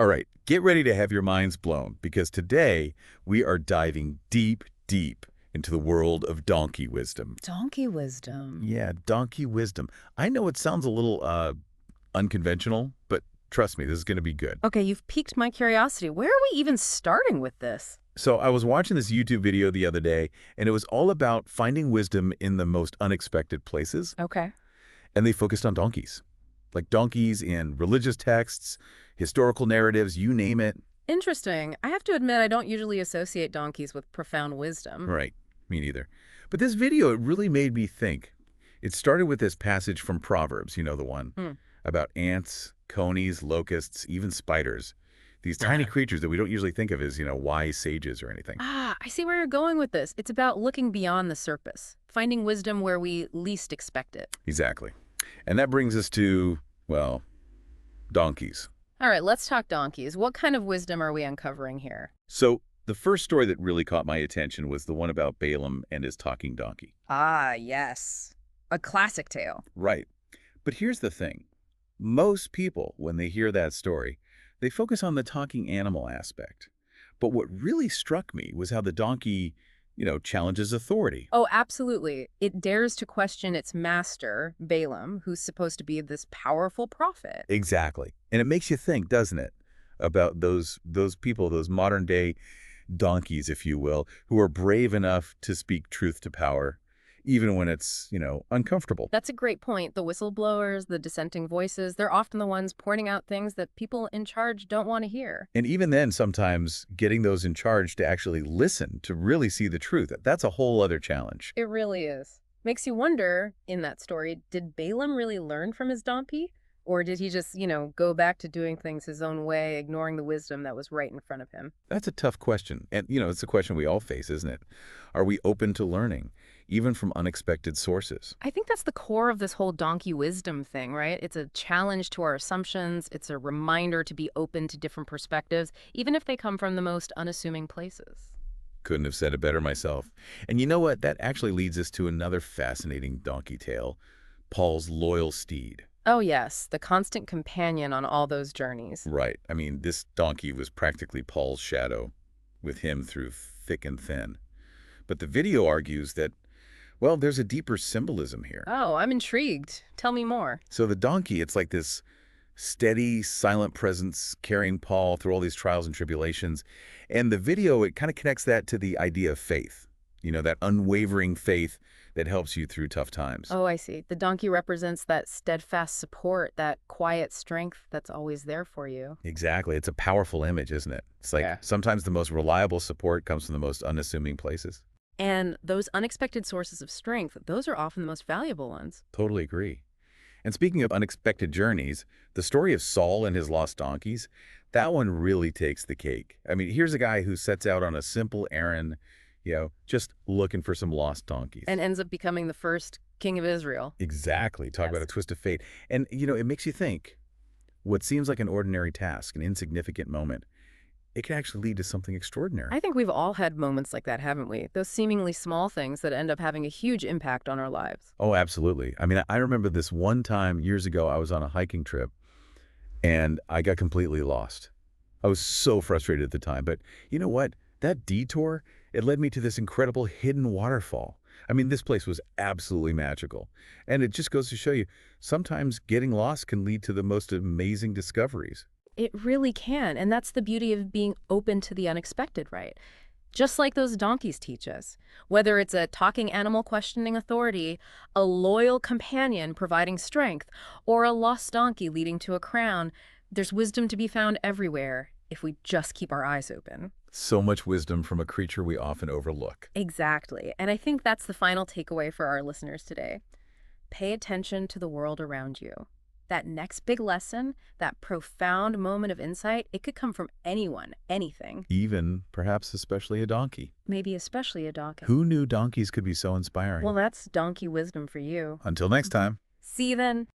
All right, get ready to have your minds blown because today we are diving deep, deep into the world of donkey wisdom. Donkey wisdom. Yeah, donkey wisdom. I know it sounds a little unconventional, but trust me, this is going to be good. Okay, you've piqued my curiosity. Where are we even starting with this? So I was watching this YouTube video the other day, and it was all about finding wisdom in the most unexpected places, Okay. and they focused on donkeys. Like donkeys in religious texts, historical narratives, you name it. Interesting. I have to admit, I don't usually associate donkeys with profound wisdom. Right, me neither. But this video, it really made me think. It started with this passage from Proverbs, you know the one, Hmm. about ants, conies, locusts, even spiders. These tiny creatures that we don't usually think of as, wise sages or anything. Ah, I see where you're going with this. It's about looking beyond the surface, finding wisdom where we least expect it. Exactly. And that brings us to, well, donkeys. All right, let's talk donkeys. What kind of wisdom are we uncovering here? So the first story that really caught my attention was the one about Balaam and his talking donkey. Ah, yes. A classic tale. Right. But here's the thing. Most people, when they hear that story, they focus on the talking animal aspect. But what really struck me was how the donkey, challenges authority. Oh, absolutely. It dares to question its master, Balaam, who's supposed to be this powerful prophet. Exactly. And it makes you think, doesn't it, about those people, those modern day donkeys, if you will, who are brave enough to speak truth to power, even when it's, uncomfortable. That's a great point. The whistleblowers, the dissenting voices, they're often the ones pointing out things that people in charge don't want to hear. And even then, sometimes getting those in charge to actually listen, to really see the truth, that's a whole other challenge. It really is. Makes you wonder, in that story, did Balaam really learn from his donkey? Or did he just, go back to doing things his own way, ignoring the wisdom that was right in front of him? That's a tough question. And, it's a question we all face, isn't it? Are we open to learning, even from unexpected sources? I think that's the core of this whole donkey wisdom thing, right? It's a challenge to our assumptions. It's a reminder to be open to different perspectives, even if they come from the most unassuming places. Couldn't have said it better myself. And you know what? That actually leads us to another fascinating donkey tale, Paul's loyal steed. Oh, yes, the constant companion on all those journeys. Right. I mean, this donkey was practically Paul's shadow, with him through thick and thin. But the video argues that, well, there's a deeper symbolism here. Oh, I'm intrigued. Tell me more. So the donkey, it's like this steady, silent presence carrying Paul through all these trials and tribulations. And the video, it kind of connects that to the idea of faith, that unwavering faith that helps you through tough times. Oh, I see. The donkey represents that steadfast support, that quiet strength that's always there for you. Exactly. It's a powerful image, isn't it? It's like sometimes the most reliable support comes from the most unassuming places. And those unexpected sources of strength, those are often the most valuable ones. Totally agree. And speaking of unexpected journeys, the story of Saul and his lost donkeys, that one really takes the cake. I mean, here's a guy who sets out on a simple errand, just looking for some lost donkeys. And ends up becoming the first king of Israel. Exactly. Talk about a twist of fate. And, it makes you think, what seems like an ordinary task, an insignificant moment, it can actually lead to something extraordinary. I think we've all had moments like that, haven't we? Those seemingly small things that end up having a huge impact on our lives. Oh, absolutely. I mean, I remember this one time years ago, I was on a hiking trip and I got completely lost. I was so frustrated at the time, but you know what? That detour, it led me to this incredible hidden waterfall. I mean, this place was absolutely magical. And it just goes to show you, sometimes getting lost can lead to the most amazing discoveries. It really can. And that's the beauty of being open to the unexpected, right? Just like those donkeys teach us. Whether it's a talking animal questioning authority, a loyal companion providing strength, or a lost donkey leading to a crown, there's wisdom to be found everywhere if we just keep our eyes open. So much wisdom from a creature we often overlook. Exactly. And I think that's the final takeaway for our listeners today. Pay attention to the world around you. That next big lesson, that profound moment of insight, it could come from anyone, anything. Even, perhaps especially a donkey. Maybe especially a donkey. Who knew donkeys could be so inspiring? Well, that's donkey wisdom for you. Until next time. See you then.